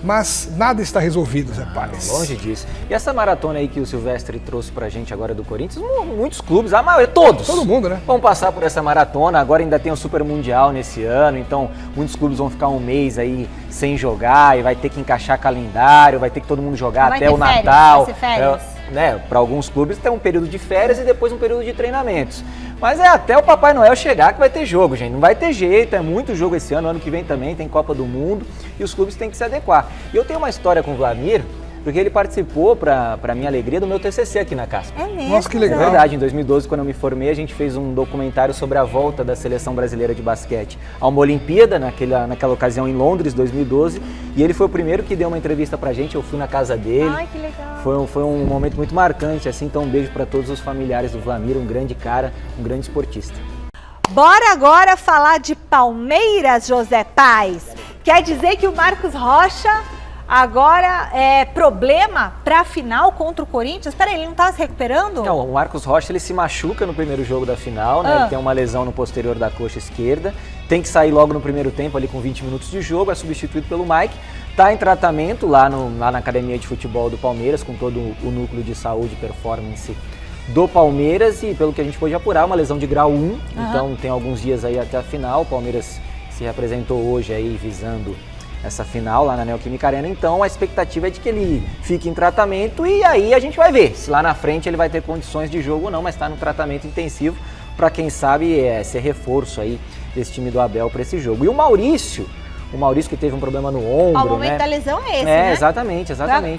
mas nada está resolvido, Zé Paes. Longe disso. E essa maratona aí que o Silvestre trouxe pra gente agora do Corinthians, muitos clubes, a maioria, todos. Todo mundo, né? Vão passar por essa maratona, agora ainda tem o Super Mundial nesse ano, então muitos clubes vão ficar um mês aí sem jogar e vai ter que encaixar calendário, vai ter que todo mundo jogar até o Natal. Vai ser férias. Né, para alguns clubes tem um período de férias e depois um período de treinamentos. Mas é até o Papai Noel chegar que vai ter jogo, gente. Não vai ter jeito, é muito jogo esse ano que vem também, tem Copa do Mundo e os clubes têm que se adequar. E eu tenho uma história com o Wlamir, porque ele participou, para minha alegria, do meu TCC aqui na CASP. É mesmo? Nossa, que legal. É verdade, em 2012, quando eu me formei, a gente fez um documentário sobre a volta da Seleção Brasileira de Basquete a uma Olimpíada, naquela ocasião em Londres, 2012, e ele foi o primeiro que deu uma entrevista pra gente, eu fui na casa dele. Ai, que legal. Foi um momento muito marcante, assim, então um beijo para todos os familiares do Wlamir, um grande cara, um grande esportista. Bora agora falar de Palmeiras, José Paes. Quer dizer que o Marcos Rocha agora é problema para a final contra o Corinthians? Peraí, ele não tá se recuperando? Não, o Marcos Rocha ele se machuca no primeiro jogo da final, né? Ele tem uma lesão no posterior da coxa esquerda, tem que sair logo no primeiro tempo ali com 20 minutos de jogo, é substituído pelo Mike, tá em tratamento lá na academia de futebol do Palmeiras, com todo o núcleo de saúde e performance do Palmeiras e, pelo que a gente pôde apurar, uma lesão de grau 1, então tem alguns dias aí até a final. O Palmeiras se representou hoje aí visando essa final lá na Neoquímica Arena, então a expectativa é de que ele fique em tratamento e aí a gente vai ver se lá na frente ele vai ter condições de jogo ou não, mas está no tratamento intensivo para quem sabe ser reforço aí desse time do Abel para esse jogo. E o Maurício que teve um problema no ombro, O momento da lesão é esse, é, né? Exatamente.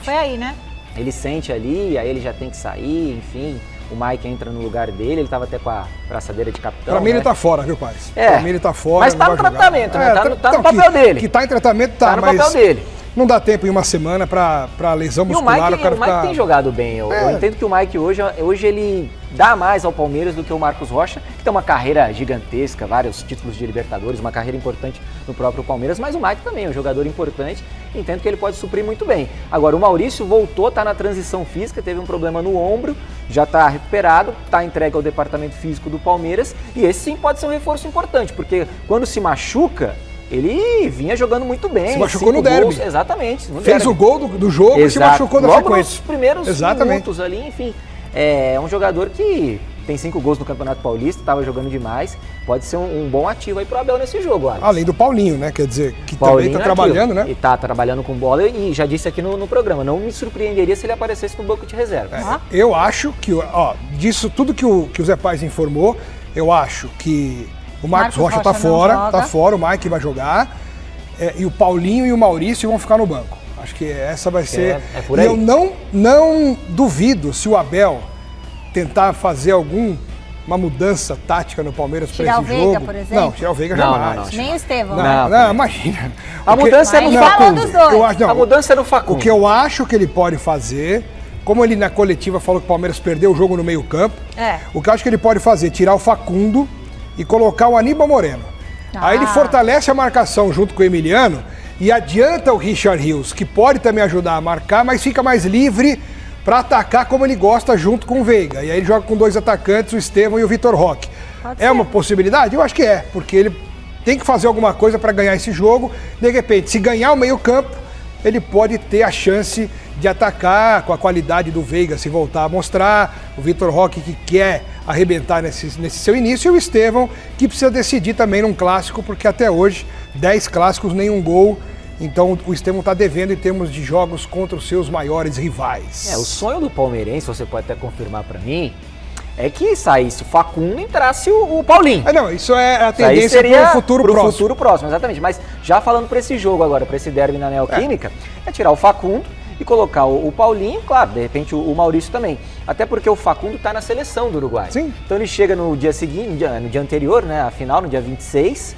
Foi aí, né? Ele sente ali, aí ele já tem que sair, enfim. O Mike entra no lugar dele, ele estava até com a braçadeira de capitão. Pra mim né? ele tá fora, viu, Paz? É. Pra mim ele tá fora. Mas tá no tratamento, né? Tá no papel dele. Que tá em tratamento, tá, no mas papel dele. não dá tempo em uma semana pra lesão muscular. E o Mike tem jogado bem. Eu entendo que o Mike hoje ele dá mais ao Palmeiras do que o Marcos Rocha, que tem uma carreira gigantesca, vários títulos de Libertadores, uma carreira importante no próprio Palmeiras, mas o Mike também é um jogador importante, entendo que ele pode suprir muito bem. Agora, o Maurício voltou, tá na transição física, teve um problema no ombro, já tá recuperado, tá entregue ao departamento físico do Palmeiras, e esse sim pode ser um reforço importante, porque quando se machuca, ele vinha jogando muito bem. Se machucou no derby. Gols, exatamente. No Fez derby. o gol do jogo e se machucou na Logo sequência. nos primeiros minutos ali, enfim. É um jogador que tem 5 gols no Campeonato Paulista, estava jogando demais. Pode ser um bom ativo aí pro Abel nesse jogo, Alex. Além do Paulinho, né? Quer dizer, que Paulinho também tá trabalhando, né? E tá trabalhando com bola e já disse aqui no programa, não me surpreenderia se ele aparecesse no banco de reserva. Eu acho que, disso tudo que o Zé Paz informou, eu acho que o Marcos Rocha tá fora, o Mike vai jogar, e o Paulinho e o Maurício vão ficar no banco. Acho que essa vai ser... É por aí. E eu não duvido se o Abel tentar fazer uma mudança tática no Palmeiras para esse jogo. Tirar o Veiga, por exemplo? Não, tirar o Veiga jamais. Nem o Estevão. Não, imagina. A mudança é no Facundo. A mudança é no Facundo. O que eu acho que ele pode fazer, como ele na coletiva falou que o Palmeiras perdeu o jogo no meio campo, o que eu acho que ele pode fazer, tirar o Facundo e colocar o Aníbal Moreno. Aí ele fortalece a marcação junto com o Emiliano e adianta o Richard Rios, que pode também ajudar a marcar, mas fica mais livre para atacar como ele gosta junto com o Veiga. E aí ele joga com 2 atacantes, o Estevão e o Vitor Roque. É uma possibilidade? Eu acho que é, porque ele tem que fazer alguma coisa para ganhar esse jogo. De repente, se ganhar o meio-campo, ele pode ter a chance de atacar com a qualidade do Veiga, se voltar a mostrar. O Vitor Roque que quer arrebentar nesse seu início, e o Estevão que precisa decidir também num clássico, porque até hoje 10 clássicos, nenhum gol. Então o Estevão está devendo em termos de jogos contra os seus maiores rivais. O sonho do palmeirense, você pode até confirmar para mim, é que saísse o Facundo e entrasse o Paulinho. Não, isso é a tendência para o futuro próximo. Futuro próximo, exatamente. Mas já falando para esse jogo agora, para esse derby na Neoquímica, é tirar o Facundo e colocar o Paulinho, claro, de repente o Maurício também. Até porque o Facundo está na seleção do Uruguai. Sim. Então ele chega no dia seguinte, no dia anterior, né, a final, no dia 26,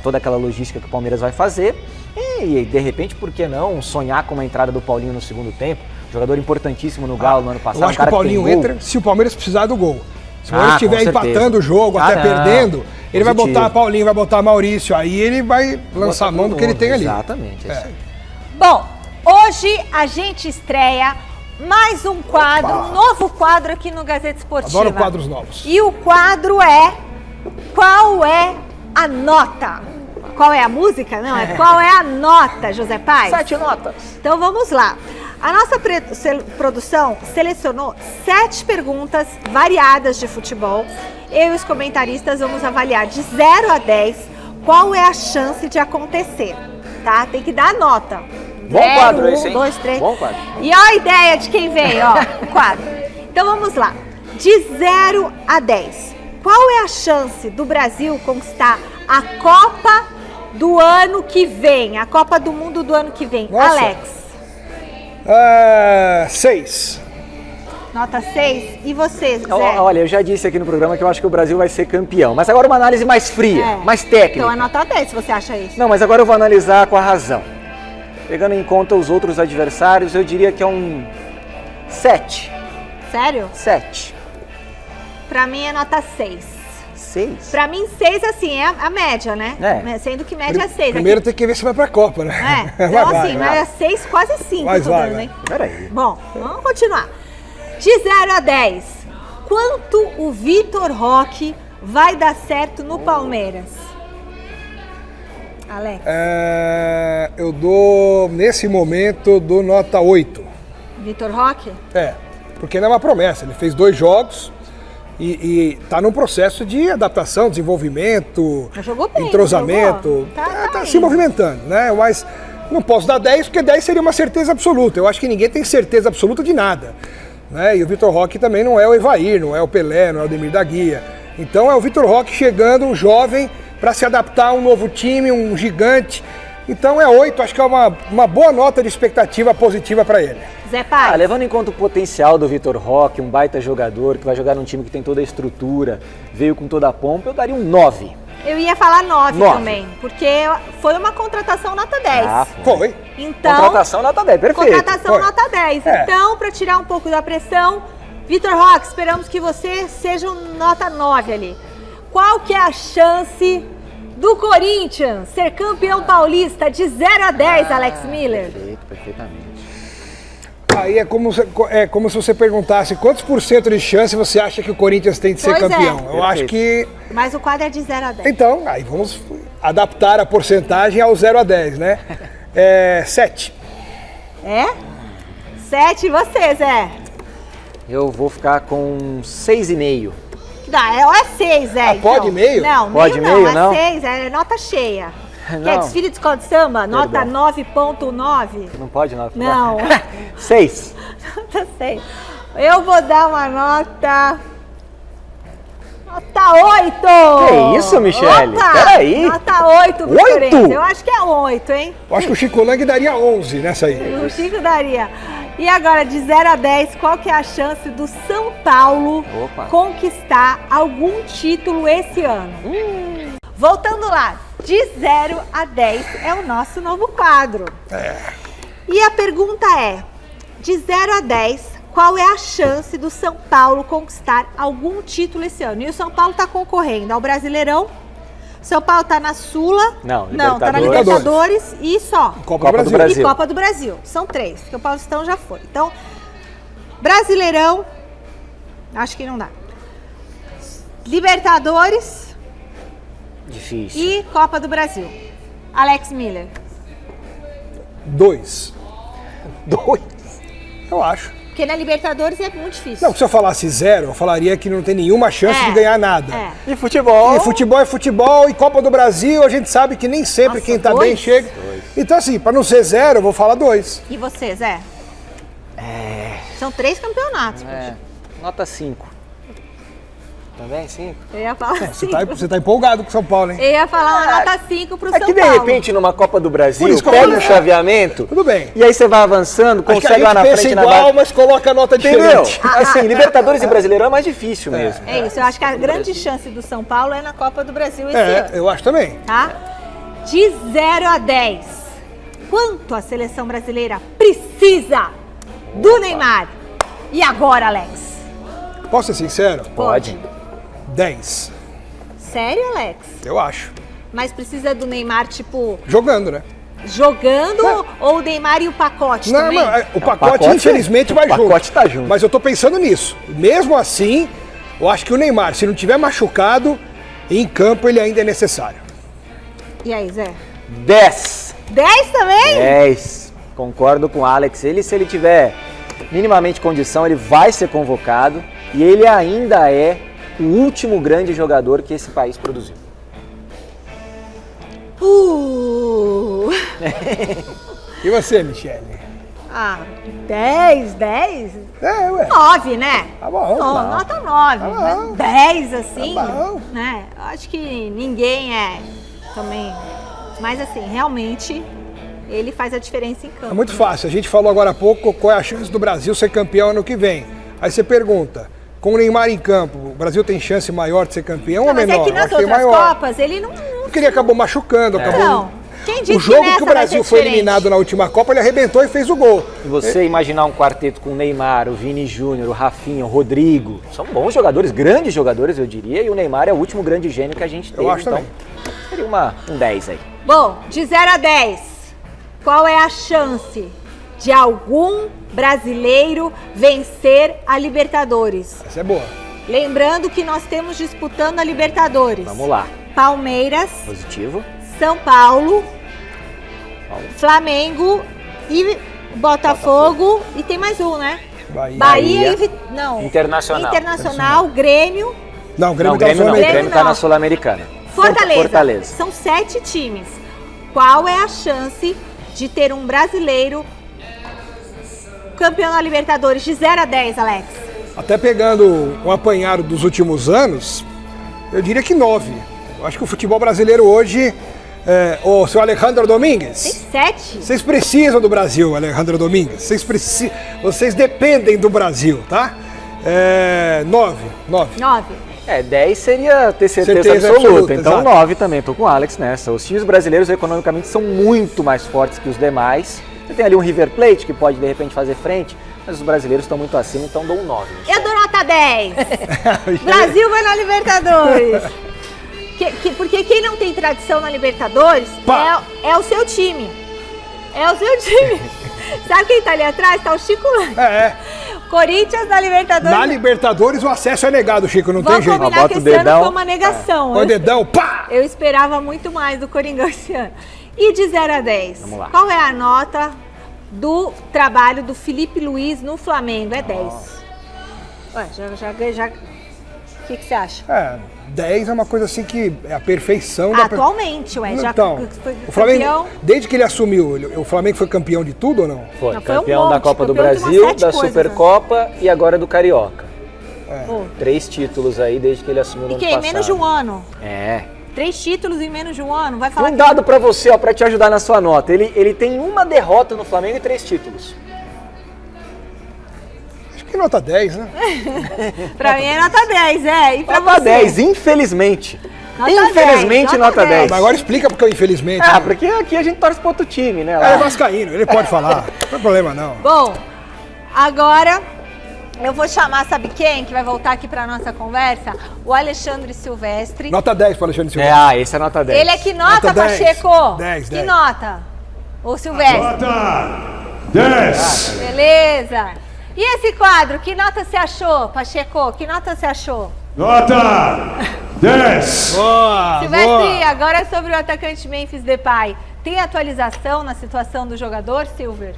toda aquela logística que o Palmeiras vai fazer. E de repente, por que não sonhar com uma entrada do Paulinho no segundo tempo? Jogador importantíssimo no Galo no ano passado. Eu acho que o Paulinho entra se o Palmeiras precisar do gol. Se o Palmeiras estiver empatando o jogo, até perdendo, ele vai botar Paulinho, vai botar Maurício, aí ele vai lançar a mão do que ele tem ali. Exatamente, é isso aí. Bom, hoje a gente estreia mais um quadro, um novo quadro aqui no Gazeta Esportiva. Adoro quadros novos. E o quadro é Qual é a Nota? Qual é a música? Não, é qual é a nota, José Paz? 7 notas. Então vamos lá. A nossa produção selecionou 7 perguntas variadas de futebol. Eu e os comentaristas vamos avaliar de 0 a 10 qual é a chance de acontecer, tá? Tem que dar nota. Bom 0, quadro 1, esse, hein? 2, 3. Bom quadro. E ó a ideia de quem veio, ó, o quadro. Então vamos lá. De 0 a 10, qual é a chance do Brasil conquistar a Copa do ano que vem, a Copa do Mundo do ano que vem? Nossa. Alex. 6. Nota 6. E você, Zé? Olha, eu já disse aqui no programa que eu acho que o Brasil vai ser campeão. Mas agora uma análise mais fria, mais técnica. Então é nota 10 se você acha isso. Não, mas agora eu vou analisar com a razão. Pegando em conta os outros adversários, eu diria que é um 7. Sério? 7. Pra mim é nota 6. 6? Pra mim, 6, assim, é a média, né? Sendo que média é 6. Primeiro tem que ver se vai pra Copa, né? Então, assim, mas é 6, quase 5. Mas vai, dando, hein? Peraí. Bom, vamos continuar. De 0 a 10, quanto o Vitor Roque vai dar certo no Palmeiras? Alex? Eu dou, nesse momento, nota 8. Vitor Roque? porque não é uma promessa. Ele fez 2 jogos e tá num processo de adaptação, desenvolvimento, jogou bem, entrosamento. Tá se movimentando, né? Mas não posso dar 10, porque 10 seria uma certeza absoluta. Eu acho que ninguém tem certeza absoluta de nada. Né? E o Vitor Roque também não é o Evair, não é o Pelé, não é o Ademir da Guia. Então é o Vitor Roque chegando, um jovem, para se adaptar a um novo time, um gigante. Então é 8, acho que é uma boa nota de expectativa positiva para ele. Zé Pai. Levando em conta o potencial do Vitor Roque, um baita jogador, que vai jogar num time que tem toda a estrutura, veio com toda a pompa, eu daria um 9. Eu ia falar 9 também, porque foi uma contratação nota 10. Foi. Então, contratação nota 10, perfeito. Contratação nota 10. Então, para tirar um pouco da pressão, Vitor Roque, esperamos que você seja um nota 9 ali. Qual que é a chance do Corinthians ser campeão paulista de 0 a 10, Alex Miller? Perfeitamente. Aí é como se você perguntasse quantos por cento de chance você acha que o Corinthians tem de ser campeão. Eu acho que... Mas o quadro é de 0 a 10. Então, aí vamos adaptar a porcentagem ao 0 a 10, né? 7. 7, e você, Zé? Eu vou ficar com 6,5. Não, é 6, Zé. Pode meio? Não, pode meio não, é 6, é nota cheia. Não. Quer desfile de escola de samba? Nota 9,9. Não pode 9. Não. 6. Nota 6. Eu vou dar uma nota... Nota 8! Que isso, Michele? Peraí. Nota 8 do Corinthians. Eu acho que é 8, hein? Eu acho que o Chico Lang daria 11 nessa aí. O Chico daria. E agora, de 0 a 10, qual que é a chance do São Paulo conquistar algum título esse ano? Voltando lá, de 0 a 10 é o nosso novo quadro. E a pergunta é, de 0 a 10, qual é a chance do São Paulo conquistar algum título esse ano? E o São Paulo está concorrendo ao Brasileirão, São Paulo está na Sula, não, está na Libertadores e só. Copa do Brasil. E Copa do Brasil. São 3, porque o Paulistão já foi. Então, Brasileirão, acho que não dá. Libertadores. Difícil. E Copa do Brasil. Alex Miller. 2. 2? Eu acho. Porque na Libertadores é muito difícil. Não, se eu falasse 0, eu falaria que não tem nenhuma chance de ganhar nada. E futebol? E futebol é futebol, e Copa do Brasil, a gente sabe que nem sempre quem tá bem chega. Então assim, para não ser 0, eu vou falar 2. E você, Zé? São 3 campeonatos. Nota 5. Também 5? Eu ia falar 5. Você tá empolgado com São Paulo, hein? Eu ia falar uma nota 5 pro São Paulo. É que de repente numa Copa do Brasil, isso, pega um chaveamento. Tudo bem. E aí você vai avançando, consegue lá na frente. Pensa igual, mas coloca a nota diferente. Assim, Libertadores e Brasileirão é mais difícil mesmo. É isso, eu acho que a grande chance do São Paulo é na Copa do Brasil esse ano. Eu acho também. Tá? De 0 a 10, quanto a seleção brasileira precisa do Neymar? E agora, Alex? Posso ser sincero? Pode. 10. Sério, Alex? Eu acho. Mas precisa do Neymar, tipo... Jogando, né? Jogando ou o Neymar e o pacote também? Não, o pacote infelizmente vai junto. O pacote tá junto. Mas eu tô pensando nisso. Mesmo assim, eu acho que o Neymar, se não tiver machucado, em campo ele ainda é necessário. E aí, Zé? 10. 10 também? 10. Concordo com o Alex. Se ele tiver minimamente condição, ele vai ser convocado. E ele ainda é o último grande jogador que esse país produziu. E você, Michele? 10? 9, né? Tá bom. Nota 9. Mas 10, assim, né? Eu acho que ninguém é também... Mas, assim, realmente, ele faz a diferença em campo. É muito fácil. A gente falou agora há pouco qual é a chance do Brasil ser campeão ano que vem. Aí você pergunta, com o Neymar em campo, o Brasil tem chance maior de ser campeão ou menor? Mas é que nas outras Copas ele não... Porque ele acabou machucando, Não. Quem disse o jogo que que o Brasil foi eliminado na última Copa, ele arrebentou e fez o gol. E você imaginar um quarteto com o Neymar, o Vini Júnior, o Rafinha, o Rodrigo, são bons jogadores, grandes jogadores, eu diria, e o Neymar é o último grande gênio que a gente teve. Eu acho também. Seria um 10 aí. Bom, de 0 a 10, qual é a chance de algum brasileiro vencer a Libertadores? Essa é boa. Lembrando que nós temos disputando a Libertadores. Vamos lá. Palmeiras. Positivo. São Paulo. Flamengo e Botafogo. E tem mais um, né? Bahia e... Não. Internacional. Grêmio... Não, o Grêmio tá na Sul-Americana. Fortaleza. São 7 times. Qual é a chance de ter um brasileiro campeão da Libertadores de 0 a 10, Alex? Até pegando um apanhado dos últimos anos, eu diria que 9. Eu acho que o futebol brasileiro hoje... o seu Alejandro Domingues. Tem 7. Vocês precisam do Brasil, Alejandro Domingues. Vocês dependem do Brasil, tá? 9. 10 seria ter certeza absoluta. Então 9 também, tô com o Alex nessa. Os times brasileiros economicamente são muito mais fortes que os demais. Você tem ali um River Plate que pode de repente fazer frente, mas os brasileiros estão muito acima, então dou um 9. Eu dou nota 10. Brasil vai na Libertadores. Porque quem não tem tradição na Libertadores é o seu time. É o seu time. Sabe quem tá ali atrás? Tá o Chico Lang. Corinthians na Libertadores. Na Libertadores o acesso é negado, Chico, não tem jeito. Vamos combinar que esse ano foi uma negação. O dedão, pá! Eu esperava muito mais do Coringão esse ano. E de 0 a 10, qual é a nota do trabalho do Felipe Luiz no Flamengo? É 10. Ué, já... O que você acha? 10 é uma coisa assim que é a perfeição atualmente, Então, o Flamengo, desde que ele assumiu, o Flamengo foi campeão de tudo ou não? Foi campeão da Copa do Brasil, da Supercopa e agora do Carioca. 3 títulos aí desde que ele assumiu no ano passado. E menos de um ano? 3 títulos em menos de um ano? Vai falar dado pra você, ó, pra te ajudar na sua nota. Ele tem uma derrota no Flamengo e 3 títulos. Que nota 10, né? Pra mim é nota 10, E pra nota você? 10, infelizmente. Infelizmente, nota 10. Mas agora explica porque infelizmente. Porque aqui a gente torce pro outro time, né? É vascaíno, ele pode falar. Não tem problema, não. Bom, agora eu vou chamar, sabe quem? Que vai voltar aqui pra nossa conversa? O Alexandre Silvestre. Nota 10 para Alexandre Silvestre. Esse é nota 10. Ele é que nota, Pacheco? 10. Que nota? Ô, Silvestre? Nota 10. Beleza. E esse quadro, que nota você achou, Pacheco? Que nota você achou? Nota 10. Boa, Silvestre, agora é sobre o atacante Memphis Depay. Tem atualização na situação do jogador, Silver?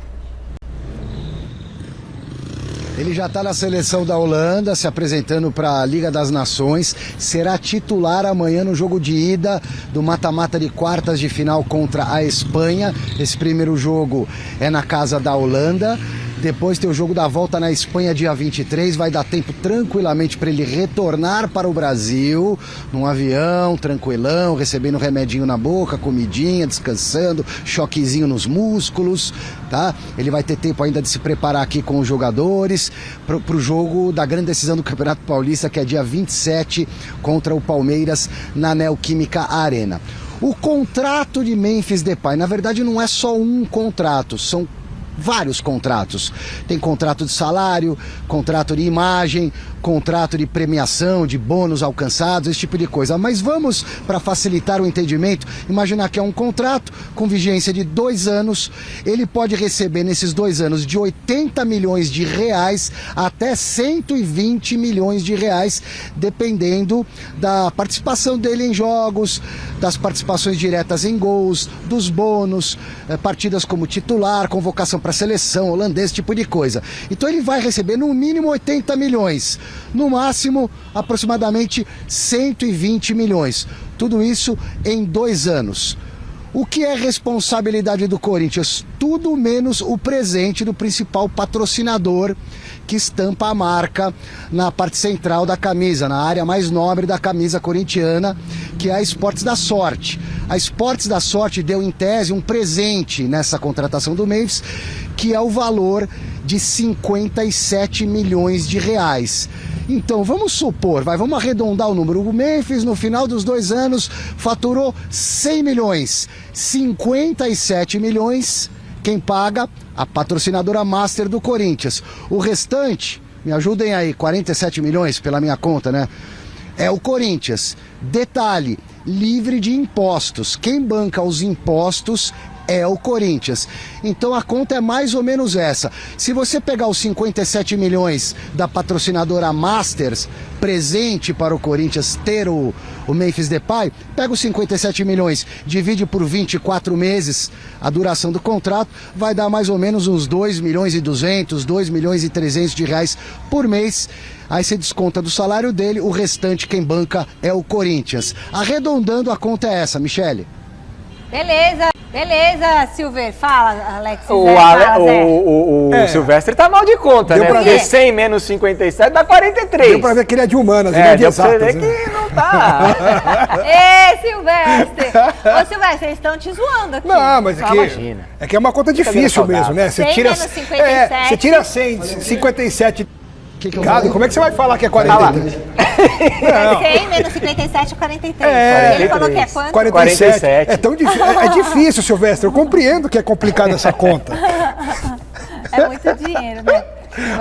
Ele já está na seleção da Holanda, se apresentando para a Liga das Nações. Será titular amanhã no jogo de ida do mata-mata de quartas de final contra a Espanha. Esse primeiro jogo é na casa da Holanda. Depois tem o jogo da volta na Espanha dia 23, vai dar tempo tranquilamente para ele retornar para o Brasil, num avião, tranquilão, recebendo remedinho na boca, comidinha, descansando, choquezinho nos músculos, tá? Ele vai ter tempo ainda de se preparar aqui com os jogadores para o jogo da grande decisão do Campeonato Paulista, que é dia 27 contra o Palmeiras na Neoquímica Arena. O contrato de Memphis Depay, na verdade não é só um contrato, são vários contratos. Tem contrato de salário, contrato de imagem, contrato de premiação, de bônus alcançados, esse tipo de coisa. Mas vamos, para facilitar o entendimento, imaginar que é um contrato com vigência de 2 anos. Ele pode receber nesses 2 anos de 80 milhões de reais até 120 milhões de reais, dependendo da participação dele em jogos, das participações diretas em gols, dos bônus, partidas como titular, convocação para a seleção holandesa, esse tipo de coisa. Então ele vai receber no mínimo 80 milhões, no máximo aproximadamente 120 milhões. Tudo isso em 2 anos. O que é responsabilidade do Corinthians? Tudo menos o presente do principal patrocinador, que estampa a marca na parte central da camisa, na área mais nobre da camisa corintiana, que é a Esportes da Sorte. A Esportes da Sorte deu em tese um presente nessa contratação do Memphis, que é o valor de 57 milhões de reais. Então, vamos supor, vamos arredondar o número. O Memphis, no final dos 2 anos, faturou 100 milhões. 57 milhões, quem paga? A patrocinadora master do Corinthians. O restante, me ajudem aí, 47 milhões pela minha conta, né? É o Corinthians. Detalhe, livre de impostos. Quem banca os impostos é o Corinthians. Então a conta é mais ou menos essa. Se você pegar os 57 milhões da patrocinadora Masters, presente para o Corinthians ter o Memphis Depay, pega os 57 milhões, divide por 24 meses a duração do contrato, vai dar mais ou menos uns 2 milhões e 200, 2 milhões e 300 de reais por mês. Aí você desconta do salário dele, o restante quem banca é o Corinthians. Arredondando, a conta é essa, Michele. Beleza, Silver. Fala, Alex. O Silvestre tá mal de conta, Deu né? pra Porque ver. 100 menos 57 dá 43. Deu pra ver que ele é de humanas, ele é de deu pra exatas. ver né? que não tá. Ê, Silvestre! Ô, Silvestre, eles estão te zoando aqui. Não, mas é que é uma conta difícil mesmo, né? 100 menos 57. Você tira 100, 57... Como é que você vai falar que é 43? 100 menos 57 é 43. Ele falou que é quanto? 47. É tão difícil. É difícil, Silvestre. Eu compreendo que é complicado essa conta. É muito dinheiro, né?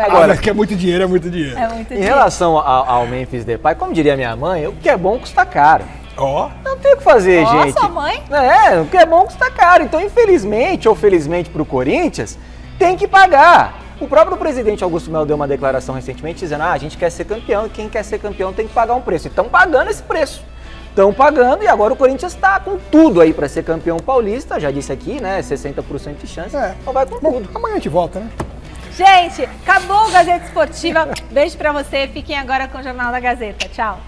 Agora, que é muito dinheiro, é muito dinheiro. É muito Em dinheiro. relação ao Memphis Depay, como diria minha mãe, o que é bom custa caro. Ó. Não tem o que fazer, Ó, gente. sua mãe? O que é bom custa caro. Então, infelizmente ou felizmente para o Corinthians, tem que pagar. O próprio presidente Augusto Melo deu uma declaração recentemente dizendo: a gente quer ser campeão e quem quer ser campeão tem que pagar um preço. E estão pagando esse preço. Estão pagando e agora o Corinthians está com tudo aí para ser campeão paulista. Já disse aqui, né? 60% de chance. Então vai com tudo. Amanhã a gente volta, né? Gente, acabou o Gazeta Esportiva. Beijo pra você. Fiquem agora com o Jornal da Gazeta. Tchau.